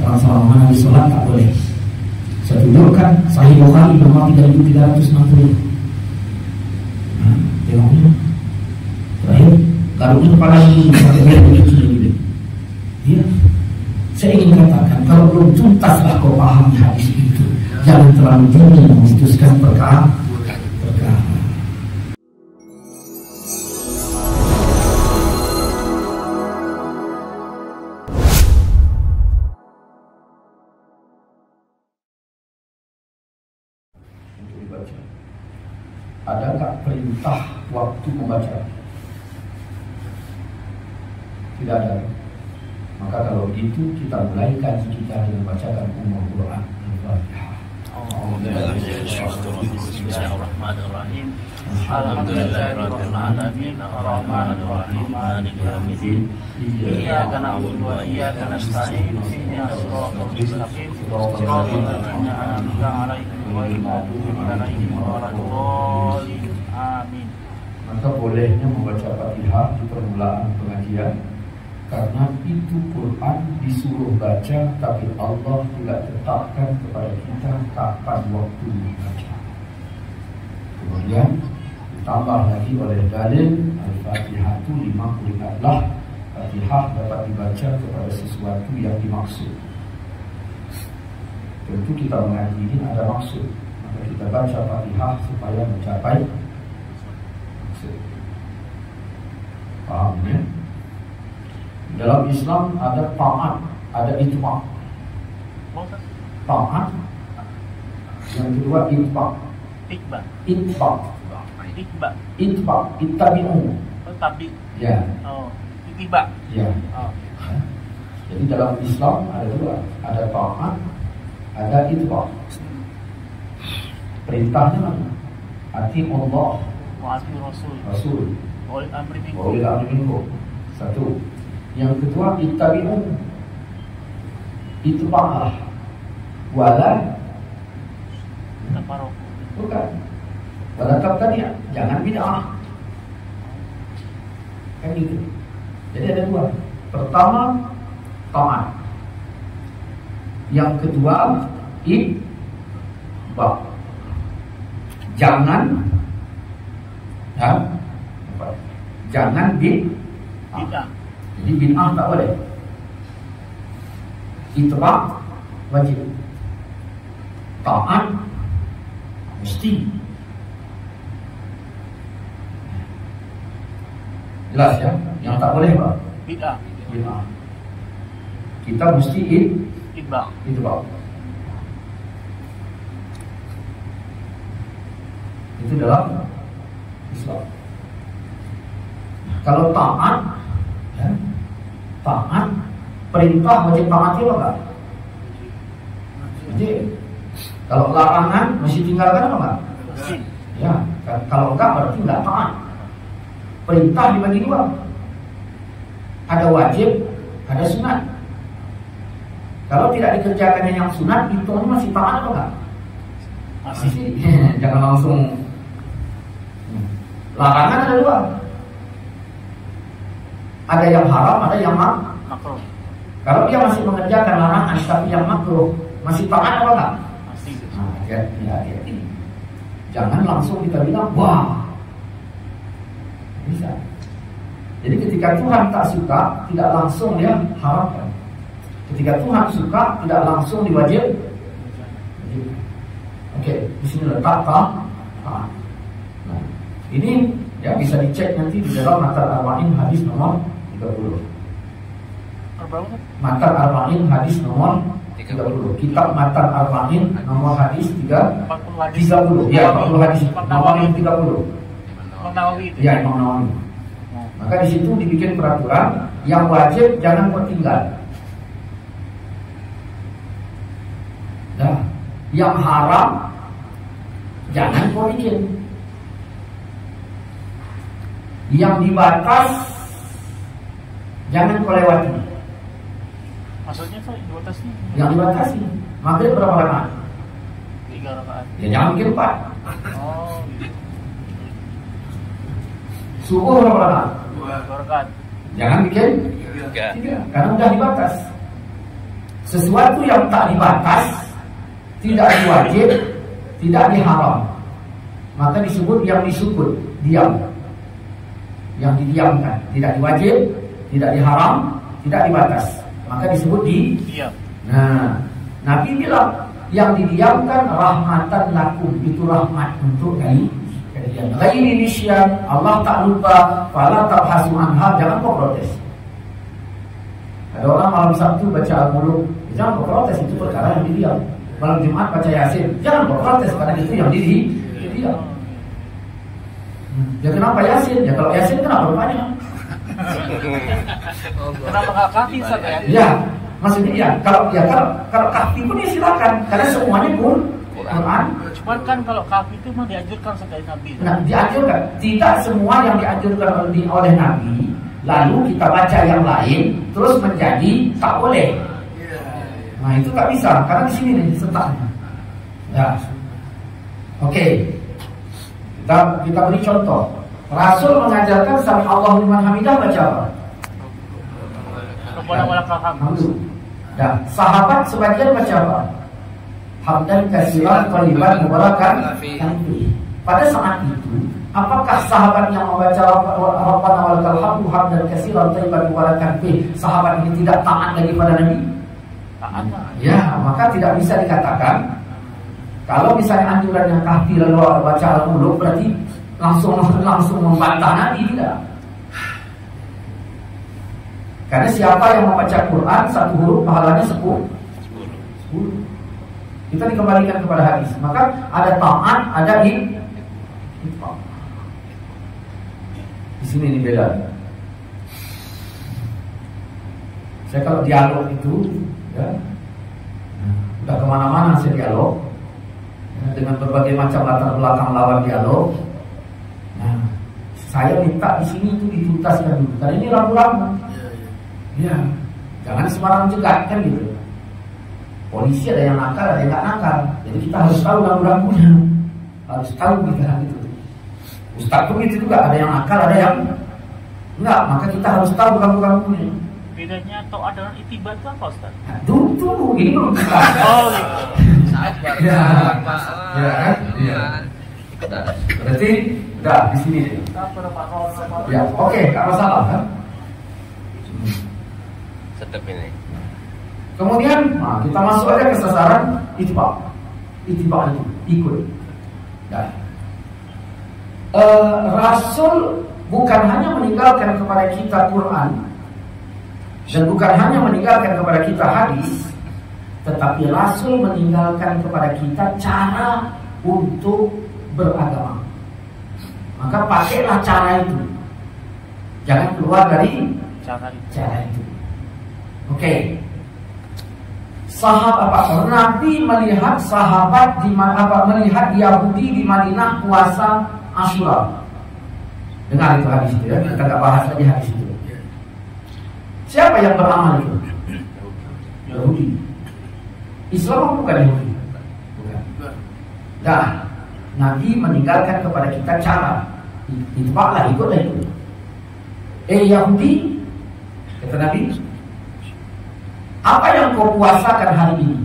Salam-salaman habis sholat tak boleh. Saya tunjukkan Sahih Bukhari nomor 3360. Nah, tengoknya. Terakhir, garuknya kepala ini sampai begitu. Ya, saya ingin katakan kalau belum tuntaslah kau pahami hadis itu, jangan terlalu dini memutuskan perkara. Ada tak perintah waktu membaca? Tidak ada. Maka kalau begitu kita mulai kaji kita dengan bacakan Quran Al-Fatihah. Bismillahirrahmanirrahim. Alhamdulillahirabbil alamin arrahmanir rahim maliki yaumiddin. Iyyaka na'budu wa iyyaka nasta'in. Ihdinas siratal mustaqim. Shiratal ladzina an'amta 'alaihim ghairil maghdubi 'alaihim waladdallin. Amin. Maka bolehnya membaca Fatihah di permulaan pengajian, karena itu Quran disuruh baca, tapi Allah tidak tetapkan kepada kita kapan waktu membaca. Kemudian ditambah lagi oleh dalil Al-Fatihah itu 5 kalimatlah. Fatihah dapat dibaca kepada sesuatu yang dimaksud. Tentu kita mengaji ini ada maksud, maka kita baca Fatihah supaya mencapai maksud. Paham ya? Dalam Islam ada taat, ada itbaq. Taat. Yang kedua itbaq. Itbaq. Ittabi'u. Tabi. Ya. Oh, ittiba. Ya. Oh. Jadi dalam Islam ada dua, ada taat, ada itbaq. Perintahnya mana? Ati Allah Wa ati Rasul. Oleh amri minkum. Satu. Yang kedua ittabi'u. Itba'ah. Wala tafarruq. bukan. Wala tabtadi'. Jangan bid'ah. Kan gitu. Jadi ada dua. Pertama taat. Yang kedua itba'. Jangan jangan bid'ah. Jadi bid'ah tak boleh. Itba' wajib. Taat mesti. Jelas ya? Yang tak boleh apa? Bid'ah. Kita mesti itba'. Itu dalam Islam. Kalau taat, ya, taat, perintah wajib taat itu enggak? Jadi kalau larangan mesti tinggalkan apa enggak? Ya, kalau enggak berarti enggak taat. Perintah dibagi dua. Ada wajib, ada sunat. Kalau tidak dikerjakannya yang sunat, itu masih taat atau enggak? Masih. Jangan langsung. Larangan ada dua. Ada yang haram, ada yang makruh. Kalau dia masih mengerjakan larangan tapi yang makruh, masih taat atau enggak? Masih. Nah, hati-hati. Jangan langsung kita bilang, wah, bisa. Jadi ketika Tuhan tak suka, tidak langsung dia haramkan. Ketika Tuhan suka, tidak langsung diwajib. Oke, di sini letak taat. Nah, ini ya bisa dicek nanti di dalam Matar Arba'in hadis nomor 30. Matar Arba'in hadis nomor 30. Kitab Matar Arba'in nomor hadis 30. Ya, 40 hadis nomor 30. Ya, Imam Nawawi. Maka di situ dibikin peraturan yang wajib jangan kau tinggal. Nah, yang haram jangan kau bikin. Yang dibatas jangan kau lewati. Maksudnya dibatasi? Yang dibatasi. Maghrib berapa rakaat? 3 rakaat. Ya jangan bikin 4. Oh, gitu. Subuh berapa rakaat? 2 rakaat. Jangan bikin 3. Karena udah dibatas. Sesuatu yang tak dibatas, tidak diwajib, tidak diharam, maka disebut yang disebut diam. Yang didiamkan, tidak diwajib, tidak diharam, tidak dibatas, maka disebut diam. Nah, Nabi bilang yang didiamkan rahmatan lakum, itu rahmat untuk kalian. Ghairi nisyan, Allah tak lupa, fala tabhasu anha, jangan kau protes. Ada orang malam Sabtu baca Al-Muluk, jangan kau protes, itu perkara yang didiam. Malam Jumat baca Yasin, jangan kau protes, karena itu yang didiam. Ya kenapa Yasin? Ya kalau Yasin kenapa rupanya? Kenapa nggak kahfi Ustaz ya? Ya, maksudnya ya kalau kahfi pun ya silakan, karena semuanya pun Quran. Cuman kan kalau kahfi itu memang dianjurkan sekali Nabi. Nah, dianjurkan. Tidak semua yang dianjurkan oleh Nabi, lalu kita baca yang lain, terus menjadi tak boleh. Nah itu tak bisa, karena di sini nih sertanya. Ya, oke. Kita beri contoh. Rasul mengajarkan sami Allahu liman hamidah baca apa? Rabbana walakal hamd. Ya, sahabat sebagian baca apa? Hamdan katsiran thayyiban mubarakan fihi. Pada saat itu, apakah sahabat yang membaca Rabbana walakal hamd hamdan katsiran thayyiban mubarakan fihi, sahabat ini tidak taat lagi pada Nabi? Taat. Ya, maka tidak bisa dikatakan kalau misalnya anjuran yang kahfi lalu baca Al-Muluk berarti langsung membantah Nabi, tidak. Karena siapa yang membaca Quran satu huruf pahalanya 10. Kita dikembalikan kepada hadis. Maka ada taat, ada infaq. Di sini ini beda. Saya kalau dialog itu, ya, udah kemana-mana saya dialog, ya, dengan berbagai macam latar belakang lawan dialog. Nah, saya minta di sini itu dituntaskan dulu, karena ini rambu-rambu. Ya, jangan sembarang jegat kan gitu. Polisi ada yang nakal, ada yang nggak nakal. Jadi kita harus tahu rambu-rambunya, harus tahu kita gitu. Ustaz pun itu juga, ada yang nakal, ada yang enggak. Maka kita harus tahu rambu-rambunya. Bedanya atau adalah itibat itu apa Ustaz? Nah, tunggu, ini belum kita. Oh gitu. Sabar. Ya, kan? Ya. Berarti udah di sini. Ya, oke, nggak masalah kan? Sedap ini. Kemudian, nah, kita masuk aja ke sasaran ittiba. Ittiba itu ikut. Ya. Rasul bukan hanya meninggalkan kepada kita Quran dan bukan hanya meninggalkan kepada kita hadis, tetapi Rasul meninggalkan kepada kita cara untuk beragama. Maka pakailah cara itu, jangan keluar dari cara itu. Oke. Sahabat Nabi melihat sahabat melihat Yahudi di Madinah puasa Asyura. Dengar itu hadis itu ya, kita nggak bahas lagi hadis itu. Siapa yang beramal itu? Yahudi. Islam bukan Yahudi. Bukan. Nah, Nabi meninggalkan kepada kita cara. Itibaklah, ikutlah itu. Yahudi, kata Nabi, apa yang kau puasakan hari ini?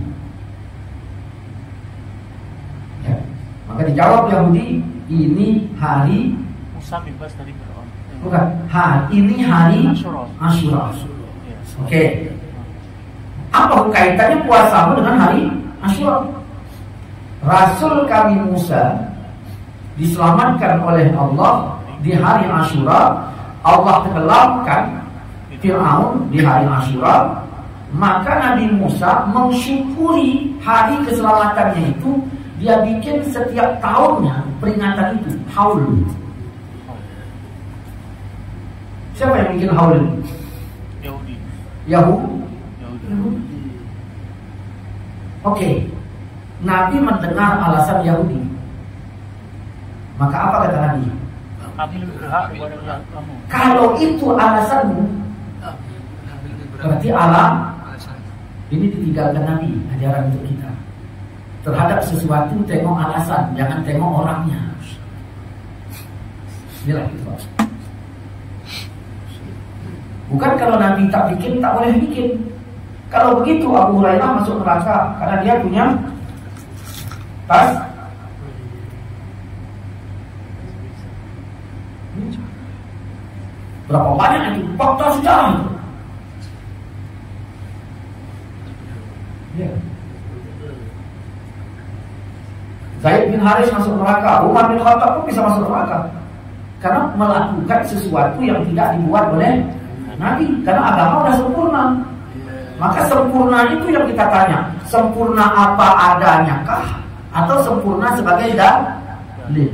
Ya. Maka dijawab Yahudi, ini hari Musa bebas dari Fir'aun. Bukan, ini hari Asyura. Oke. Apa kaitannya puasamu dengan hari Asyura? Rasul kami Musa diselamatkan oleh Allah di hari Asyura. Allah tenggelamkan Fir'aun di hari Asyura. Maka Nabi Musa mensyukuri hari keselamatannya itu. Dia bikin setiap tahunnya peringatan itu, haul. Siapa yang bikin haul? Yahudi. Oke. Nabi mendengar alasan Yahudi. Maka apa kata Nabi? Nabi lebih berhak daripada kamu. Kalau itu alasanmu, berarti Allah ini ditinggalkan Nabi, ajaran untuk kita. Terhadap sesuatu tengok alasan, jangan tengok orangnya. Inilah itu. Bukan kalau Nabi tak bikin, tak boleh bikin. Kalau begitu Abu Hurairah masuk neraka karena dia punya tas. Berapa banyak itu fakta sejarah itu. Ya. Zaid bin Haris masuk neraka, Umar bin Khattab pun bisa masuk neraka karena melakukan sesuatu yang tidak dibuat oleh Nabi, karena agama sudah sempurna. Maka sempurna itu yang kita tanya, sempurna apa adanya kah atau sempurna sebagai dalil?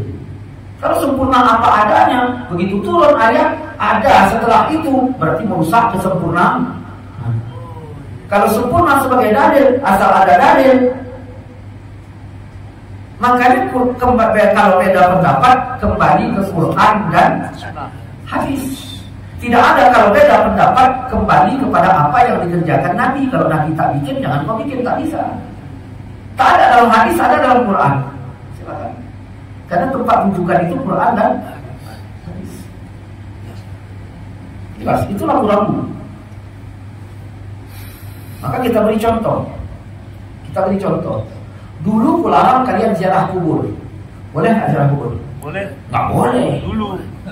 Kalau sempurna apa adanya, begitu turun ayat ada setelah itu berarti merusak kesempurnaan. Kalau sempurna sebagai dalil, asal ada dalil. Makanya kalau beda pendapat kembali ke Quran dan hadis. Tidak ada kalau beda pendapat kembali kepada apa yang dikerjakan Nabi. Kalau Nabi tak bikin, jangan kau bikin, tak bisa. Tak ada dalam hadis, ada dalam Quran. Silakan. Karena tempat rujukan itu Quran dan hadis. Jelas, itulah ragu. Maka kita beri contoh. Dulu kularang kalian ziarah kubur. Boleh nggak ziarah kubur? Boleh. Nggak boleh.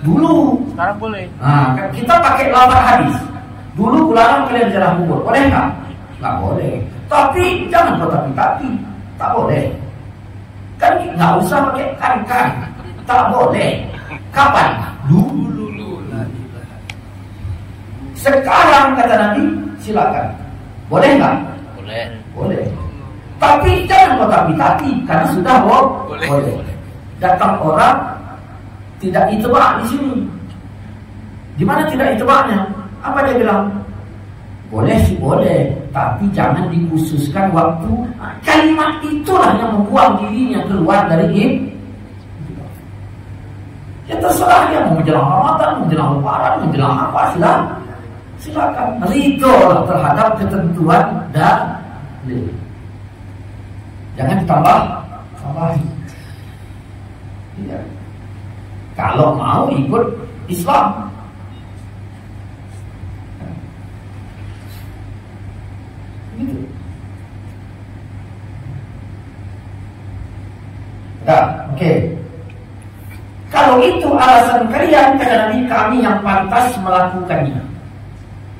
Dulu. Sekarang boleh. Nah, kita pakai lafaz hadis. Dulu kularang kalian ziarah kubur. Boleh nggak? Nggak boleh. Tapi jangan tapi. Tak boleh. Kan nggak usah pakai kan. Tak boleh. Kapan? Dulu. Sekarang kata Nabi, silakan. Boleh nggak? Boleh. Tapi jangan tapi karena sudah boleh. Datang orang tidak itibak di sini. Di mana tidak itibaknya? Apa dia bilang? Boleh sih boleh, tapi jangan dikhususkan waktu. Kalimat itulah yang membuang dirinya keluar dari ini. Ya terserah dia mau menjelang Ramadan, menjelang Lebaran, menjelang apa silakan. Ridho terhadap ketentuan dalil. Jangan tambahin. Ya. Kalau mau ikut Islam, gitu. Nah, oke. Kalau itu alasan kalian, kata Nabi, kami yang pantas melakukannya.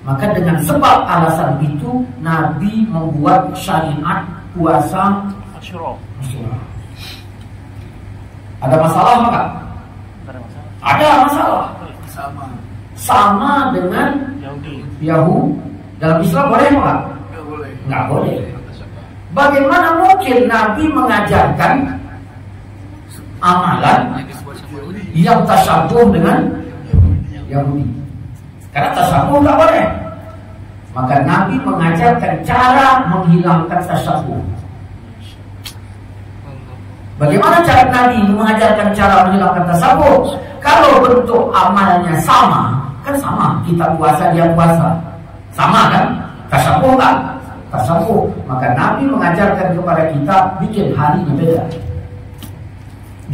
Maka dengan sebab alasan itu, Nabi membuat syariat puasa Asyura. Ada masalah enggak? Ada masalah. Sama dengan Yahudi. Dalam Islam boleh enggak? Enggak boleh. Bagaimana mungkin Nabi mengajarkan amalan yang tasyabuh dengan Yahudi? Karena tasyabuh enggak boleh. Maka Nabi mengajarkan cara menghilangkan tasyabuh. Bagaimana cara Nabi mengajarkan cara menghilangkan tasyabuh? Kalau bentuk amalnya sama, kan sama. Kita puasa, dia puasa. Sama kan? Tasyabuh kan? Tasyabuh. Maka Nabi mengajarkan kepada kita bikin harinya beda.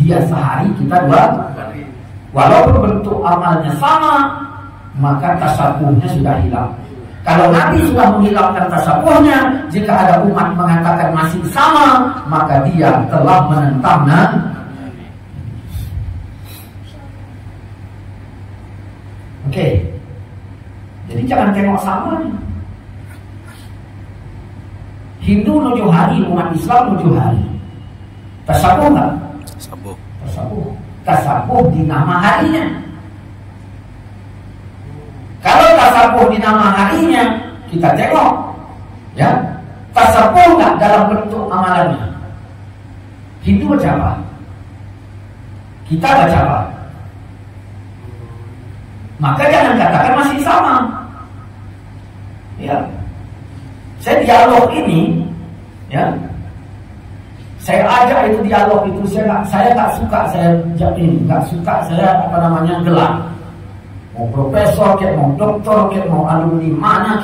Dia sehari, kita 2 hari. Walaupun bentuk amalnya sama, maka tasyabuhnya sudah hilang. Kalau Nabi sudah menghilangkan tasyabuhnya, jika ada umat mengatakan masih sama, maka dia telah menentang Nabi. Oke. Jadi jangan tengok sama. Hindu 7 hari, umat Islam 7 hari. Tasyabuh nggak? Tasyabuh di nama harinya. Kalau tasyabuh di nama harinya, kita tengok, ya, tasyabuh nggak dalam bentuk amalannya. Hindu baca apa? Kita baca apa? Maka jangan katakan masih sama. Ya, saya dialog ini, ya, saya ajak itu dialog itu, saya nggak suka, saya gelar. Mau profesor, mau doktor, mau alumni mana,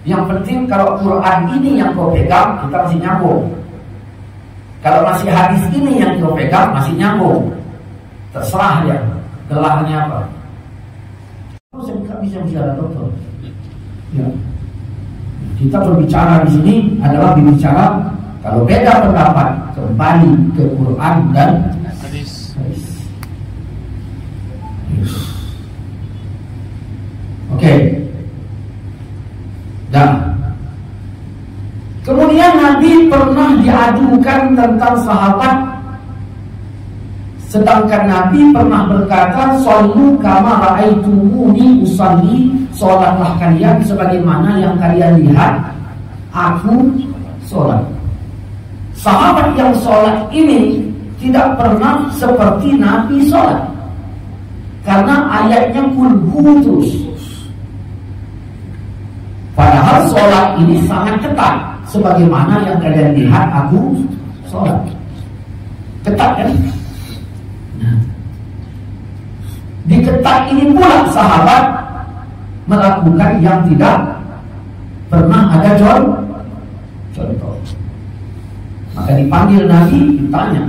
yang penting kalau Quran ini yang kau pegang, kita masih nyambung. Kalau masih hadis ini yang kau pegang, masih nyambung. Terserah ya, gelarnya apa. Saya nggak bisa bicara doktor. Ya. Kita berbicara di sini adalah berbicara kalau beda pendapat kembali ke Quran dan Hadis. Oke. Dan kemudian Nabi pernah diadukan tentang sahabat, sedangkan Nabi pernah berkata, "Shallu kama ra'aitumuni usalli," salatlah kalian sebagaimana yang kalian lihat aku salat. Sahabat yang salat ini tidak pernah seperti Nabi salat, karena ayatnya kulhu terus. Padahal sholat ini sangat ketat, sebagaimana yang kalian lihat aku sholat. Ketat kan? Nah, di ketat ini pula sahabat melakukan yang tidak pernah ada contoh. Maka dipanggil Nabi, ditanya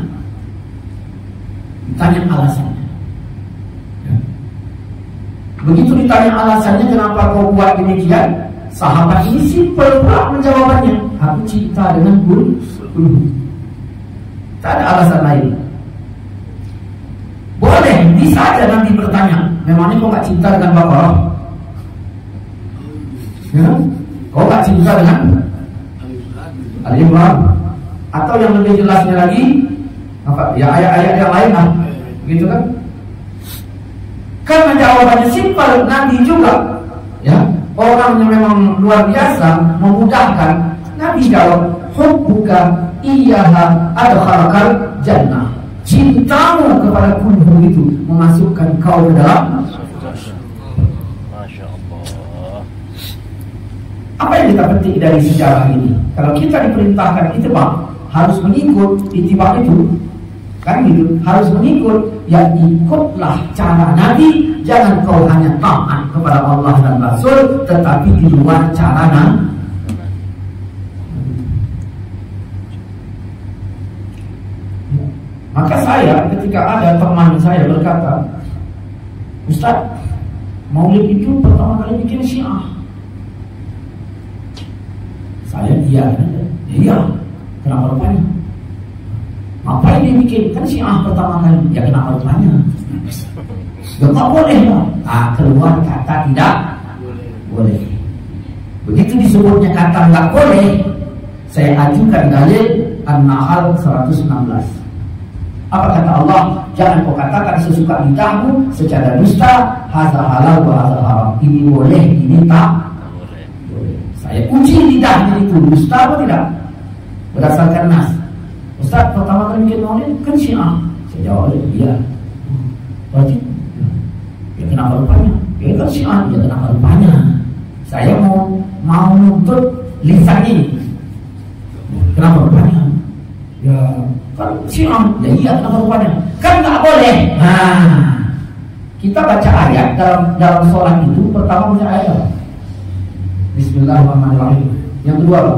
alasannya. Begitu ditanya alasannya, kenapa kau buat demikian? Sahabat ini simpel pula menjawabannya, aku cinta dengan guru. Tak ada alasan lain. Boleh, bisa aja nanti bertanya, memangnya kau gak cinta dengan Bapak? Ya? Kau gak cinta dengan Al-Imran? Atau yang lebih jelasnya lagi, apa? Ya ayat-ayat yang lain lah, begitu kan? Karena jawabannya simpel, Nabi juga, ya. Orang yang memang luar biasa, memudahkan. Nabi jawab, hubbuka iyyaha adkhalakal jannah. Cintamu kepada kulhu itu memasukkan kau ke dalam. Masya Allah. Apa yang kita petik dari sejarah ini? Kalau kita diperintahkan itibak, harus mengikut itibak itu, kan gitu, harus mengikut. Ya ikutlah cara Nabi. Jangan kau hanya taat kepada Allah dan Rasul, tetapi di luar cara Nabi. Maka saya ketika ada teman saya berkata, Ustaz, Maulid itu pertama kali bikin Syiah. Saya iya, kenapa rupanya? Ngapain dia bikin? Kan Syiah pertama kali. Ya kenapa rupanya? Ya nggak boleh lah. Keluar kata tidak boleh. Begitu disebutnya kata nggak boleh, saya ajukan dalil An-Nahl 116. Apa kata Allah? Jangan kau katakan sesuka lidahmu secara dusta, hadza halal wa hadza haram. Ini boleh, ini tak boleh. Saya uji lidahnya itu dusta atau tidak? Berdasarkan nas. Ustaz, pertama kali bikin Maulid kan Syiah. Saya jawab, iya. Berarti ya kenapa rupanya? Ya kan Syiah, ya kenapa rupanya? Saya mau nuntut lisan ini. Kenapa rupanya? Ya kan Syiah, ya iya kenapa rupanya? Kan nggak boleh. Nah, kita baca ayat dalam sholat itu pertama punya ayat apa? Bismillahirrahmanirrahim. Yang kedua apa?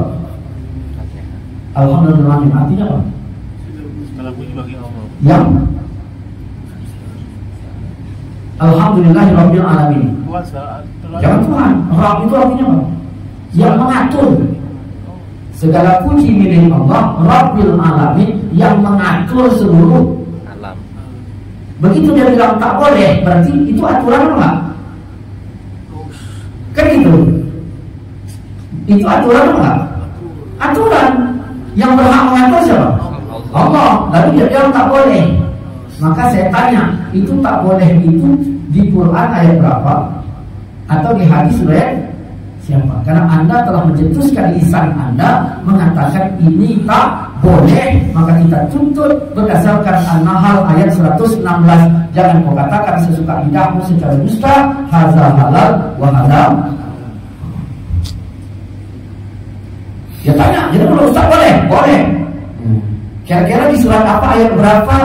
Alhamdulillah. Artinya apa? Segala puji bagi Allah. Yang Alhamdulillahirabbil alamin. Jangan Tuhan. Rabb itu artinya apa? Yang mengatur. Segala puji milik Allah, Rabbil alamin, yang mengatur seluruh Alam. Begitu dia bilang tak boleh, berarti itu aturan apa? Kan gitu. Itu aturan apa? Aturan. Yang berhak mengatur siapa? Allah. Lalu dia bilang tak boleh. Maka saya tanya, itu tak boleh itu di Quran ayat berapa? Atau di hadis riwayat siapa? Karena Anda telah mencetuskan lisan Anda mengatakan ini tak boleh, maka kita tuntut berdasarkan An-Nahl ayat 116. Jangan kau katakan sesuka lidahmu secara dusta, hadza halal wa hadza. Dia tanya, jadi kalau Ustaz boleh? Boleh. Kira-kira di surat apa ayat berapa?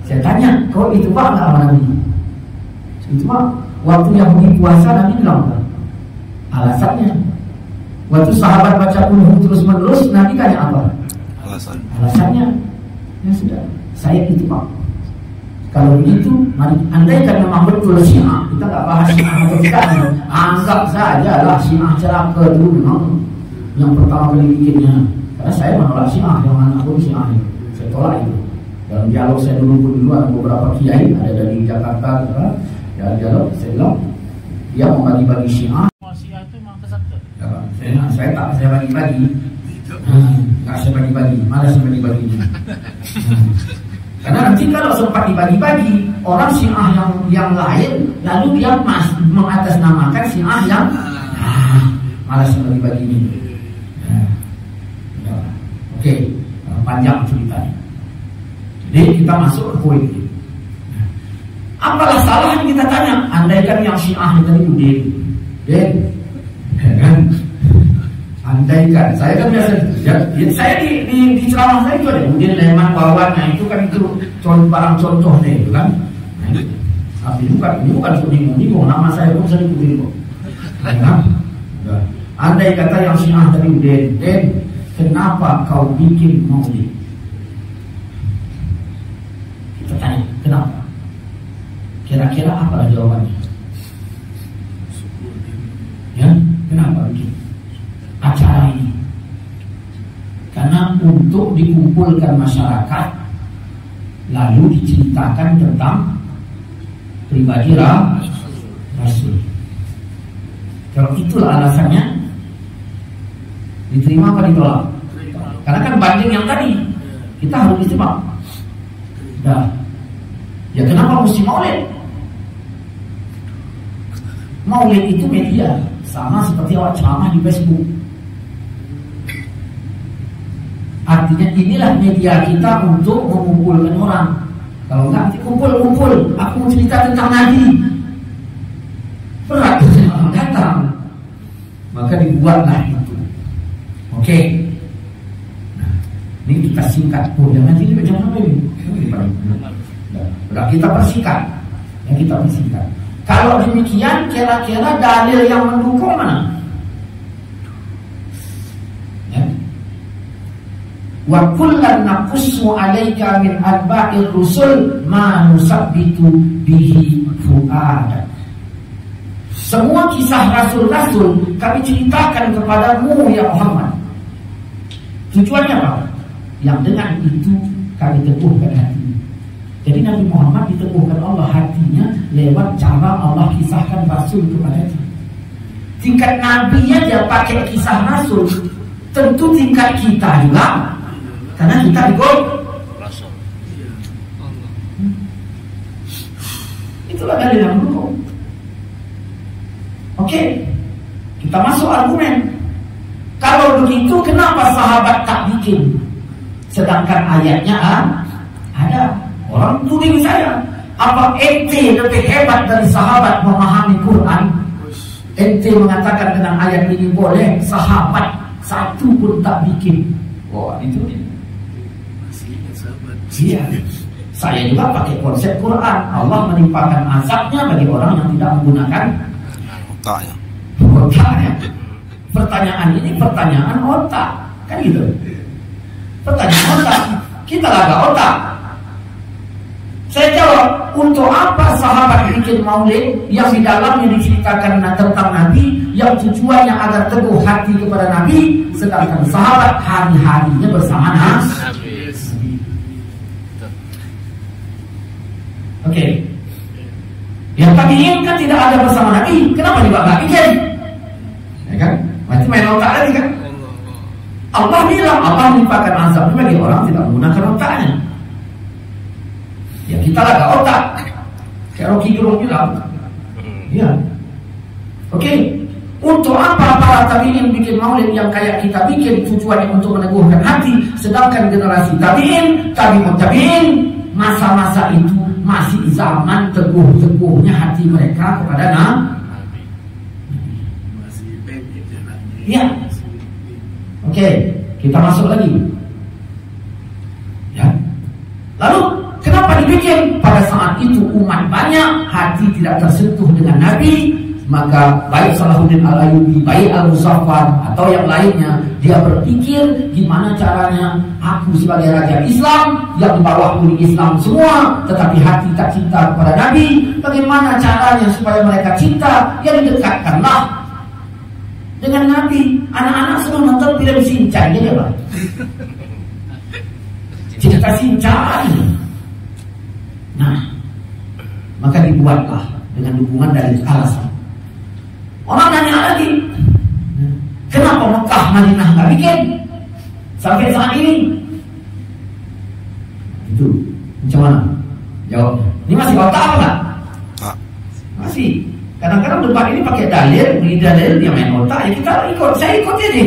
Saya tanya, kau itu pak nggak sama Nabi? Itu pak, waktu Yahudi puasa Nabi bilang apa? Alasannya. Waktu sahabat baca kulhu terus menerus, Nabi tanya apa? Alasannya. Ya sudah, saya itu pak. Kalau begitu, mari andaikan memang betul Syiah, kita nggak bahas Syiah atau tidak, anggap saja lah Syiah celaka dulu. yang pertama kali bikinnya. Karena saya menolak Syiah, yang mana pun Syiah itu. Saya tolak itu. Dalam dialog saya dulu ada beberapa kiai, ada dari Jakarta, ya dialog, saya bilang dia mau bagi-bagi Syiah. Syiah itu memang kesat. Saya tak, saya bagi-bagi. Nggak saya bagi-bagi, malas saya bagi-bagi. Karena nanti kalau sempat dibagi-bagi, orang Syiah yang lain, lalu dia mengatasnamakan Syiah yang malas saya bagi-bagi ini. Oke, panjang ceritanya. Jadi kita masuk ke poin ini. Apalah salahnya kita tanya, andaikan yang Syiah tadi Udin, kan? Andaikan, saya kan biasa, saya di ceramah saya itu ada Udin, Leman, Wawan, nah itu kan itu barang contohnya itu kan. Nah, ini bukan sunnah, nama saya pun sering Udin kok. Andai kata yang Syiah tadi Udin, kenapa kau bikin maulid? Kita tanya, kenapa? Kira-kira apa jawabannya? Ya, kenapa bikin acara ini? Karena untuk dikumpulkan masyarakat, lalu diceritakan tentang pribadi Rasul. Kalau itulah alasannya, diterima apa ditolak? Karena kan banding yang tadi, kita harus diterima. Dah, ya kenapa mesti maulid? Maulid itu media, sama seperti awak ceramah di Facebook. Artinya inilah media kita untuk mengumpulkan orang. Kalau enggak, kumpul, aku mau cerita tentang Nabi. Berat orang datang, maka dibuatlah itu. Oke. Nah, ini kita singkat. Nanti ini macam apa ini? Udah kita persingkat. Kalau demikian, kira-kira dalil yang mendukung mana? Ya. Wa kullan naqussu 'alaika min arba'ir rusul ma nusabbitu bihi fu'adak. Semua kisah rasul-rasul kami ceritakan kepadamu ya Muhammad. Tujuannya apa? Yang dengan itu kami teguhkan hati. Jadi Nabi Muhammad diteguhkan Allah hatinya lewat cara Allah kisahkan Rasul kepadanya. Tingkat Nabi aja pakai kisah Rasul, tentu tingkat kita juga, karena kita ikut Rasul. Itulah dalil yang mendukung. Oke, kita masuk argumen. Kalau begitu, kenapa sahabat tak bikin? Sedangkan ayatnya ada. Orang tuding saya, apa ente lebih hebat dari sahabat memahami Quran? Ente mengatakan dengan ayat ini boleh, sahabat satu pun tak bikin. Wah, itu iya. Saya juga pakai konsep Quran. Allah menimpakan azabnya bagi orang yang tidak menggunakan otaknya. Pertanyaan ini pertanyaan otak, kan gitu. Pertanyaan otak. Kita laga otak. Saya jawab, untuk apa sahabat bikin maulid yang di dalamnya diceritakan tentang Nabi, yang tujuannya agar teguh hati kepada Nabi, sedangkan sahabat hari-harinya bersama Nabi. Oke. Yang tabi'in kan tidak ada bersama Nabi, kenapa juga nggak bikin? Ya kan? Masih main otak lagi kan? Allah bilang, Allah menimpakan azab bagi orang tidak menggunakan otaknya. Ya kita laga otak. Kayak Rocky Gerung bilang. Ya. Oke. Untuk apa para tabi'in bikin maulid yang kayak kita bikin, tujuannya untuk meneguhkan hati, sedangkan generasi tabi'in, tabi'ut tabi'in, masa-masa itu masih zaman teguh-teguhnya hati mereka kepada Nabi. Masih pendek jalannya. Ya. Oke, kita masuk lagi. Ya. Lalu kenapa dibikin? Pada saat itu umat banyak, hati tidak tersentuh dengan Nabi, maka baik Salahuddin Al-Ayyubi, baik Al-Muzaffar atau yang lainnya, dia berpikir gimana caranya aku sebagai raja Islam yang di bawah kulit Islam semua, tetapi hati tak cinta kepada Nabi, bagaimana caranya supaya mereka cinta? Yang didekatkanlah dengan Nabi. Anak-anak semua nonton film Shinchan, ya Pak. Cerita Shinchan. Nah, maka dibuatlah dengan dukungan dari alasan. Orang nanya lagi, kenapa Mekah Madinah nggak bikin sampai saat ini? Itu macam mana jawabnya? Ini masih otak apa nggak? Masih. Kadang-kadang debat ini pakai dalil, beli dalil dia main otak, ya kita ikut. Saya ikut aja.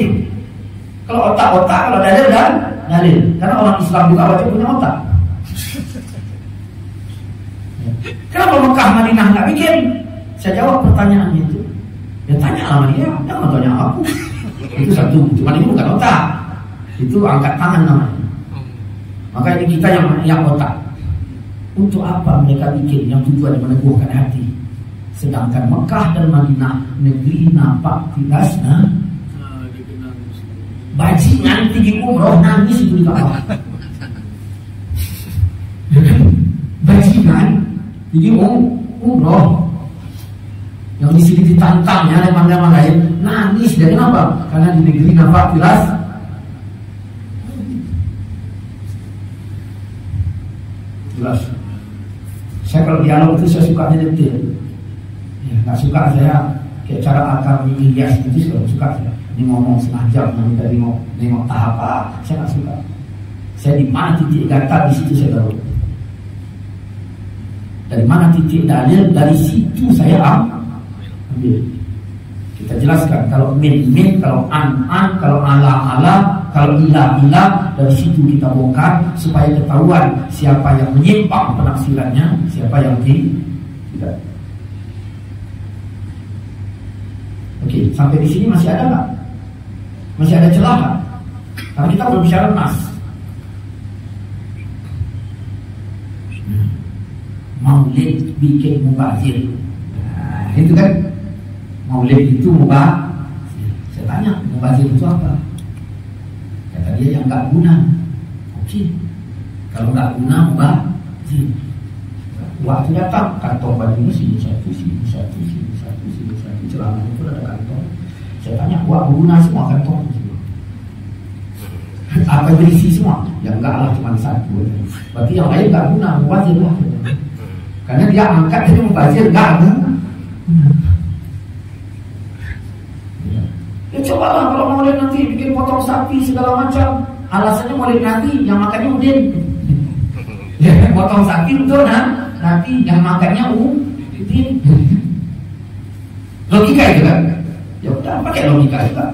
Kalau otak-otak, kalau dalil dan dalil. Karena orang Islam juga wajib punya otak. Kenapa Mekah Madinah nggak bikin? Saya jawab pertanyaannya itu. Ya tanya sama dia, jangan tanya aku. Itu satu, cuma ini bukan otak. Itu angkat tangan namanya. Maka ini kita yang otak. Untuk apa mereka bikin yang tujuannya meneguhkan hati? Sedangkan Mekah dan Madinah negeri nampak tilasnya bajingan tinggi umroh nangis itu di Ka'bah. Bajingan tinggi umroh yang di sini ditantangnya oleh pandangan lain nangis. Dan kenapa? Karena di negeri nampak tilas. Jelas. Saya kalau dialog itu saya sukanya detail. Ya, nggak suka saya kayak cara akar Ilyas itu suka saya. Ini ngomong setengah jam, nanti tadi nengok tahap apa, saya nggak suka. Saya di mana titik kata di situ saya tahu. Dari mana titik dalil, dari situ saya ambil. Kita jelaskan kalau min, kalau an, kalau ala, kalau ila, dari situ kita bongkar supaya ketahuan siapa yang menyimpang penafsirannya, siapa yang tidak. Oke, sampai di sini masih ada nggak? Masih ada celah nggak? Karena kita belum bicara nas. Maulid bikin mubazir. Nah, itu kan Maulid itu mubazir. Saya tanya, mubazir itu apa? Kata dia yang nggak guna. Oke, kalau nggak guna mubazir. Waktu datang kantong bajunya sini satu, celana itu ada kantong. Saya tanya, wah guna semua kantong? Apa berisi semua? Ya enggak lah, cuma satu. Berarti yang lain nggak guna, mubazir lah. Karena dia angkat itu mubazir nggak guna. Ya coba lah kalau mau lihat nanti bikin potong sapi segala macam, alasannya mau lihat nanti yang makannya udin. Ya potong sapi betul nanti yang makannya udin. Logika itu kan? Ya udah pakai logika itu kan.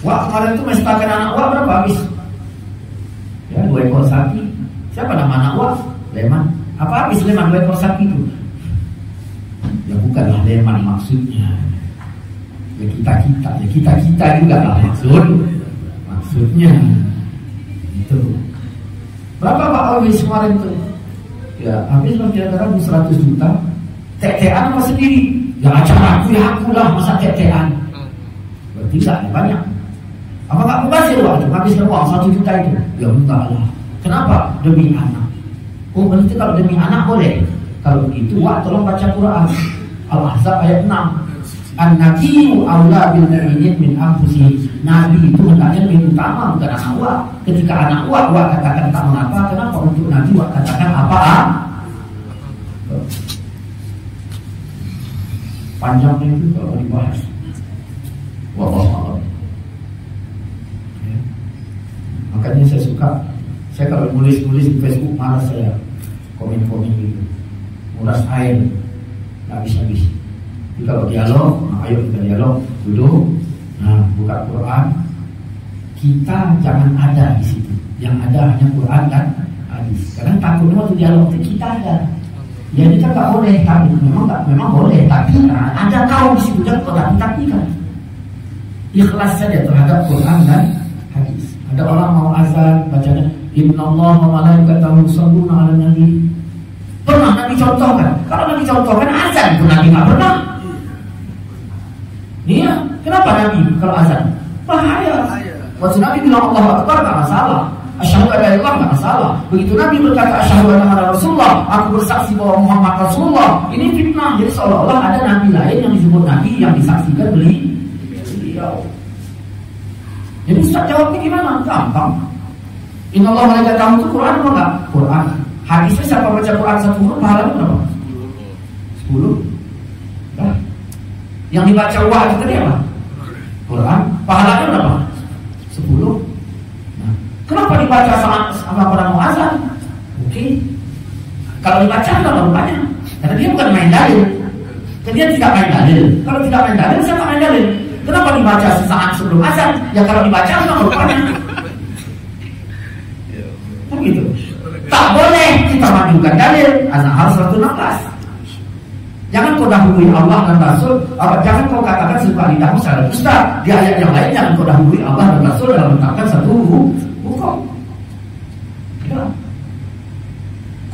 Wah kemarin itu mestakan anak wah berapa habis? Ya 2 ekor sapi. Siapa nama anak wah? Leman. Apa habis Leman 2 ekor sapi itu? Ya bukanlah Leman maksudnya. Ya kita juga lah maksudnya itu. Berapa Pak habis kemarin itu? Ya habis lah kira-kira 100 juta. Tek-tekan apa sendiri? Ya acara aku lah masa tek-tekan. Berarti nggak banyak. Apa nggak mubazir waktu habiskan uang 1 juta itu? Ya enggak lah. Kenapa? Demi anak. Oh berarti kalau demi anak boleh. Kalau begitu tolong baca Quran Al-Ahzab ayat 6. An-Nabiyyu aula bil mu'minin min anfusihim. Nabi itu hendaknya lebih utama bukan anak wa. Ketika anak wa katakan tak mengapa, kenapa untuk Nabi wa katakan apa? Panjangnya itu kalau dibahas. Wallahu a'lam. Ya. Makanya saya suka. Saya kalau nulis di Facebook malas saya komen-komen gitu. Nguras air, nggak habis-habis. Jadi kalau dialog, ayo kita dialog, duduk, buka Quran. Kita jangan ada di situ. Yang ada hanya Quran dan hadis. Karena takutnya waktu dialog kita ada. Ya kita nggak boleh, tapi memang boleh, tapi ada kau di situ dan tapi kan. Ikhlas saja terhadap Quran dan hadis. Ada orang mau azan bacanya Innallaha wa malaikatahu yusholluna 'alan nabi. Pernah Nabi contohkan? Kalau Nabi contohkan azan itu Nabi nggak pernah. Iya, kenapa Nabi kalau azan? Bahaya. Waktu Nabi bilang Allahu Akbar nggak masalah. asyhadu an la ilaha illallah nggak masalah. Begitu Nabi berkata asyhadu anna Rasulullah, aku bersaksi bahwa Muhammad Rasulullah, ini fitnah. Jadi seolah-olah ada nabi lain yang disebut nabi yang disaksikan beliau. Jadi Ustaz jawabnya gimana? Gampang. Innallaha malaikatahu itu Quran apa enggak? Quran. Hadisnya siapa baca Quran 1 huruf pahalanya berapa? 10. Nah, yang dibaca wah itu tadi apa? Quran. Pahalanya berapa? 10. Nah, kenapa dibaca sama orang mau azan? Oke. Kalau dibaca berapa rupanya? Karena dia bukan main dalil. Dia tidak main dalil. Kalau tidak main dalil, siapa main dalil? Kenapa dibaca sesaat sebelum azan? Ya kalau dibaca berapa rupanya? Begitu. Tak boleh kita majukan dalil. Az-Zahar 116. Jangan kau dahului Allah dan Rasul. Jangan kau katakan sebuah lidahmu secara ustaz. Di ayat yang lain jangan kau dahului Allah dan Rasul dalam menetapkan satu hukum.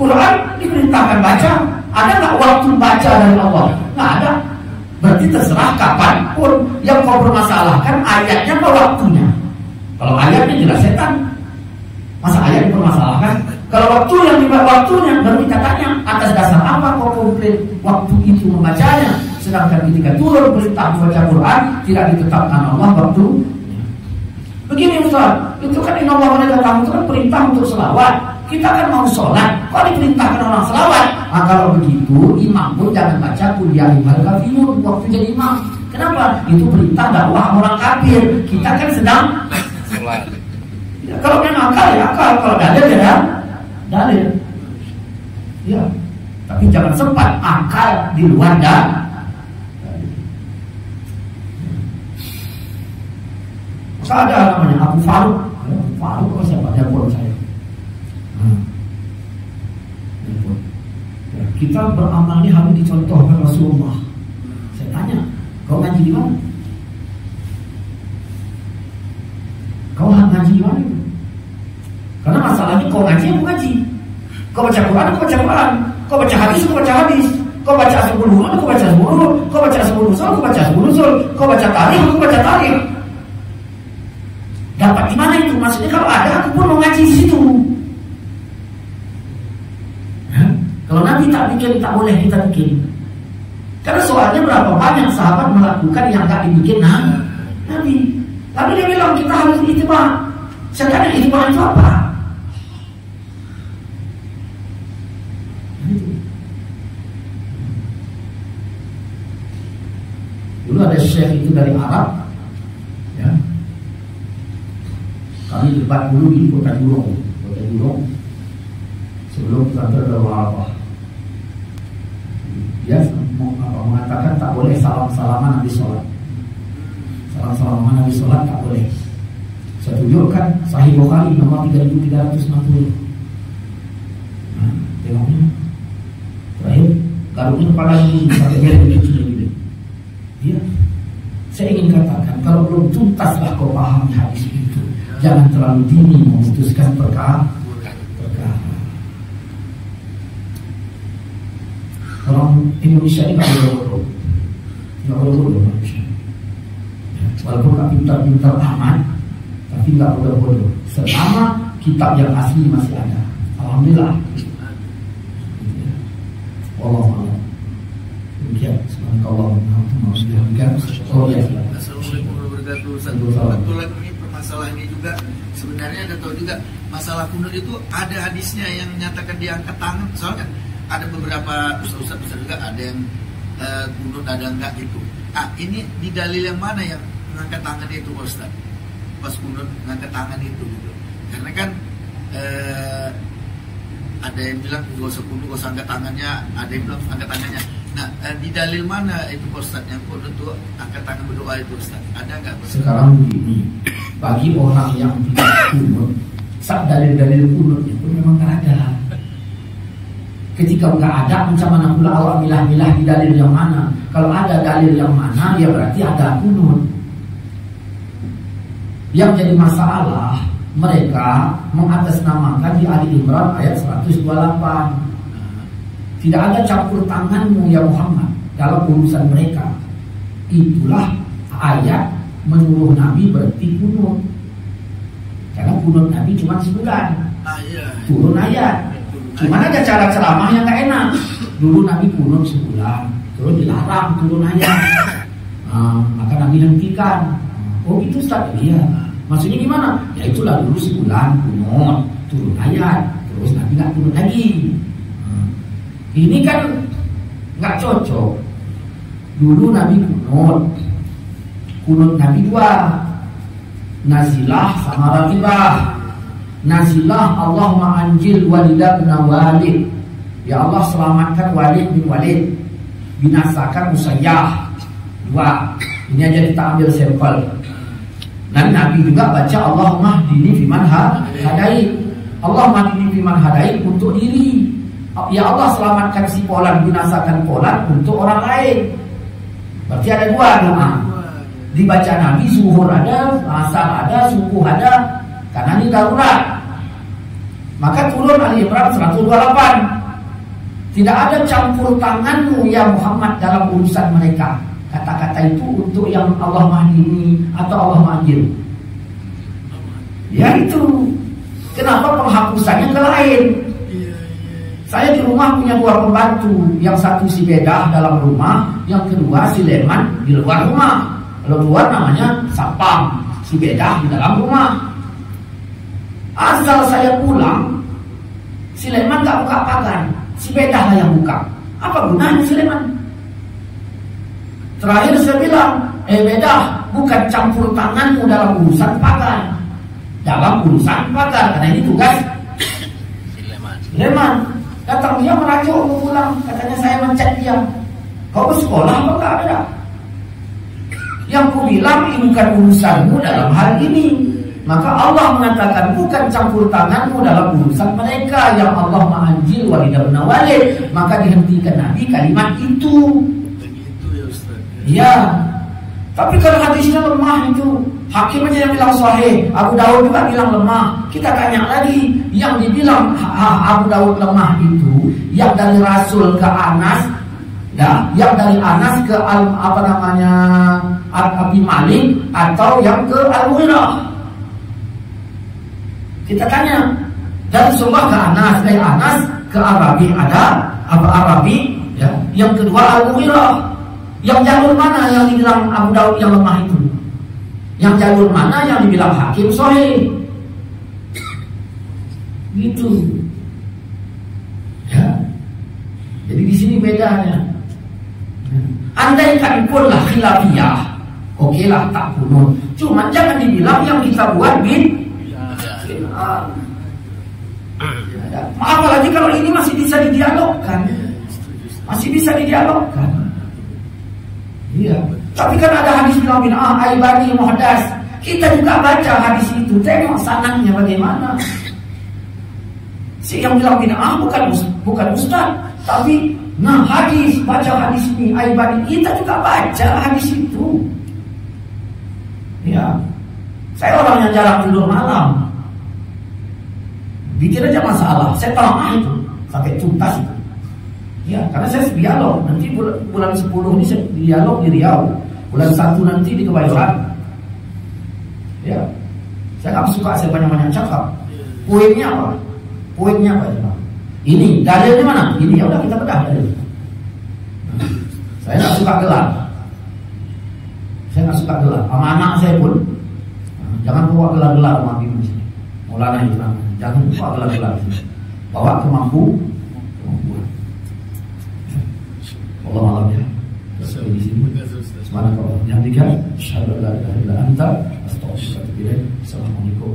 Quran diperintahkan baca. Ada nggak waktu baca dari Allah? Nggak ada. Berarti terserah kapan pun yang kau permasalahkan ayatnya atau waktunya. Kalau ayatnya jelas setan, masa ayat dipermasalahkan? Kalau waktu yang dibahas waktunya baru kita tanya atas dasar apa kau komplain waktu itu membacanya, sedangkan ketika turun perintah membaca Quran tidak ditetapkan Allah waktu. Begini Ustaz, itu kan innallaha malaikatahu itu kan perintah untuk selawat. Kita kan mau sholat, kok diperintahkan orang selawat? Nah kalau begitu imam pun jangan baca qul ya ayyuhal kafirun waktu jadi imam. Kenapa? Itu perintah dakwah orang kafir. Kita kan sedang sholat. Ya, kalau memang akal ya akal, kalau dalil ya dalil. Ya, tapi jangan sempat akal di luar dalil. Masa ada namanya Abu Faruk. Abu Faruk apa siapa? Dia buat saya. Ya, kita beramal ini harus dicontohkan Rasulullah. Saya tanya, kau ngaji di mana? Kau ngaji di mana? Karena masalahnya kau ngaji aku ngaji. Kau baca Quran, aku baca Quran. Kau baca hadis, aku baca hadis. Kau baca asbul nurul, aku baca asbul nurul. Kau baca asbul nusul, aku baca asbul nusul. Kau baca tarikh, aku baca tarikh. Dapat di mana itu? Maksudnya kalau ada, aku pun mau ngaji di situ. Kalau Nabi tak bikin, tak boleh kita bikin. Karena soalnya berapa banyak sahabat melakukan yang tak dibikin Nabi. Tapi dia bilang kita harus ittiba. Sekarang ittiba itu apa? Dulu ada syekh itu dari Arab, ya. Kami debat dulu di Kota Jurong, sebelum sampai ke Warabah. Dia mengatakan tak boleh salam-salaman habis sholat. Salam-salaman habis sholat tak boleh. Saya tunjukkan Sahih Bukhari nomor 3360. Nah, tengoknya. Terakhir, garuknya kepala ini sampai merah gitu. Iya. Saya ingin katakan kalau belum tuntaslah kau pahami hadis itu, jangan terlalu dini memutuskan perkara. Orang Indonesia ini nggak boleh bodoh Indonesia. Walaupun nggak pintar-pintar amat, tapi nggak bodoh. Selama kitab yang asli masih ada, alhamdulillah. Wallahualam. Demikian. Subhanallah. Assalamualaikum warahmatullahi wabarakatuh. Kebetulan ini permasalahan ini juga sebenarnya ada tahu juga masalah kunut itu ada hadisnya yang menyatakan diangkat tangan. Soalnya ada beberapa ustaz juga ada yang kunut ada enggak gitu. Ini di dalil yang mana yang mengangkat tangan itu Ustaz? Pas kunut mengangkat tangan itu gitu. Karena kan ada yang bilang gak usah kunut, gak usah angkat tangannya, ada yang bilang angkat tangannya. Nah, di dalil mana itu Ustaz yang kunut itu angkat tangan berdoa itu Ustaz? Ada enggak? Sekarang begini, bagi orang yang tidak kunut, dalil-dalil kunut itu memang tak ada. Ketika nggak ada, macam mana pula awak milah-milah di dalil yang mana? Kalau ada dalil yang mana, ya berarti ada kunut. Yang jadi masalah, mereka mengatasnamakan di Ali Imran ayat 128. Tidak ada campur tanganmu ya Muhammad dalam urusan mereka. Itulah ayat menyuruh Nabi berhenti kunut. Karena kunut Nabi cuma sebulan. Iya. Turun ayat. Cuma ada cara ceramah yang gak enak. Dulu Nabi kunut sebulan, terus dilarang turun ayat. Maka Nabi hentikan. Oh itu Ustaz? Iya. Maksudnya gimana? Ya itulah dulu sebulan kunut, turun ayat, terus Nabi gak kunut lagi. Ini kan gak cocok. Dulu Nabi kunut Nabi 2, nazilah sama ratibah. Nazilah Allahumma anjil Walid bin Walid, ya Allah selamatkan Walid bin Walid, binasakan Musayyah 2. Ini aja kita ambil sampel. Dan Nabi juga baca Allahumma hdini fiman hadait, Allahumma hdini fiman hadait untuk diri. Ya Allah selamatkan si Polan, binasakan Polan untuk orang lain. Berarti ada 2 doa. Dibaca Nabi zuhur ada, asar ada, subuh ada, karena ini darurat. Maka turun Ali Imran 128. Tidak ada campur tanganmu ya Muhammad dalam urusan mereka. Kata-kata itu untuk yang Allah mahdini atau Allah manjil. Ya itu. Kenapa penghapusannya ke lain? Saya di rumah punya 2 pembantu. Yang satu si Bedah dalam rumah, yang kedua si Leman di luar rumah. Kalau luar namanya Sapam, si Bedah di dalam rumah. Asal saya pulang, si Leman gak buka pagar, si Bedah lah yang buka. Apa gunanya si Leman? Terakhir saya bilang, Bedah, bukan campur tanganmu dalam urusan pagar. Dalam urusan pagar, karena ini tugas Leman. Datang dia merajuk mau pulang, katanya saya mencet dia. Kau ke sekolah apa enggak ada? Yang ku bilang ini bukan urusanmu dalam hal ini. Maka Allah mengatakan bukan campur tanganmu dalam urusan mereka. Yang Allah ma'anjil Walid bin Walid. Maka dihentikan Nabi kalimat itu. Begitu ya Ustaz. Ya. Tapi kalau hadisnya lemah itu, Hakim aja yang bilang sahih, Abu Daud juga bilang lemah. Kita tanya lagi, yang dibilang Abu Daud lemah itu, yang dari Rasul ke Anas, ya, yang dari Anas ke Abi Malik, atau yang ke Al-Mughirah. Kita tanya, dari Rasulullah ke Anas, dari Anas ke Arabi ada Arabi, ya. Yang kedua Al-Mughirah. Yang jalur mana yang dibilang Abu Daud yang lemah itu? Yang jalur mana yang dibilang Hakim sahih? Gitu. Ya. Jadi di sini bedanya. Andaikan pun lah khilafiyah, oke lah tak kunut. Cuma jangan dibilang yang kita buat apalagi kalau ini masih bisa didialogkan. Masih bisa didialogkan. Iya. Tapi kan ada hadis bilang bid'ah aibani muhdas. Kita juga baca hadis itu, tengok sanadnya bagaimana. Si yang bilang bid'ah bukan ustaz, tapi hadis, baca hadis ini aibani, kita juga baca hadis itu. Ya. Saya orang yang jarang tidur malam. Bikin aja masalah, saya tolong itu sampai tuntas itu. Ya, karena saya dialog. Nanti bulan 10 ini saya dialog di Riau. Bulan 1 nanti di Kebayoran. Ya, saya nggak suka saya banyak-banyak cakap. Poinnya apa? Poinnya apa? Ini dalilnya mana? Ini ya udah kita bedah dalil. Saya nggak suka gelar. Saya nggak suka gelar. Sama anak saya pun jangan bawa gelar-gelar sama Bim di sini. Maulana itu jangan bawa gelar-gelar. Bawa kemampuan. Allah malam ya. Sampai di sini. Subhanallah. Yang tiga, asyhadu an la ilaha illa anta, astaghfiruka wa atubu ilaik. Assalamualaikum.